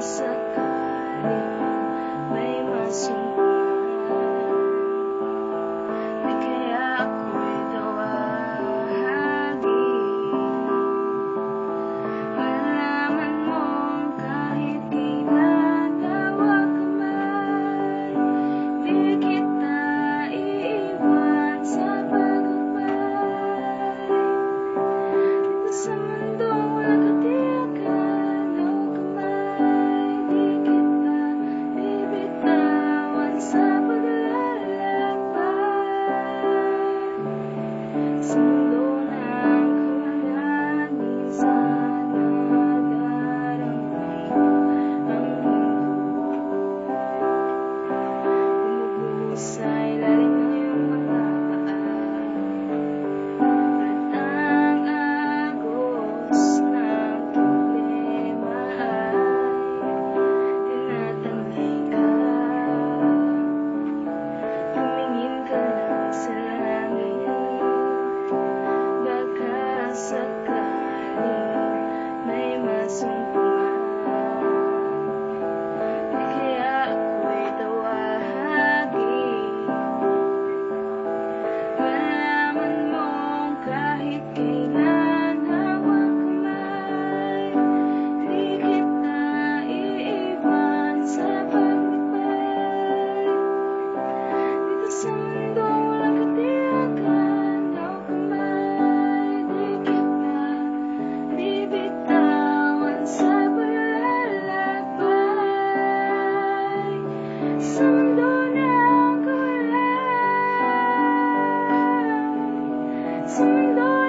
sakaling may masumpungan, di kaya ako'y tawagin. Malaman mong kahit kailan hawak kamay, di kita iiwan sa pagkakbay. Dito sa mundong walang katiyakan o kamay, di kita bibitawan sa paglalakbay. Sa mundo ng kawalan, minsan nadaramdamin ang mundo. Bumubuhos sa ilalim ng iyong mga paa, at ang agos ng problema ay tinatangay ka. Tumingin ka lang sa langit, baka sakaling may masumpungan, di kaya ako'y tawagin. Malaman mong kahit kailan hawak kamay, di kita iiwan sa pagkakbay. Dito sa mundong walang katiyakan o kamay, di kita bibitawan sa paglalakbay. Sa mundo ng kawalan, sa mundo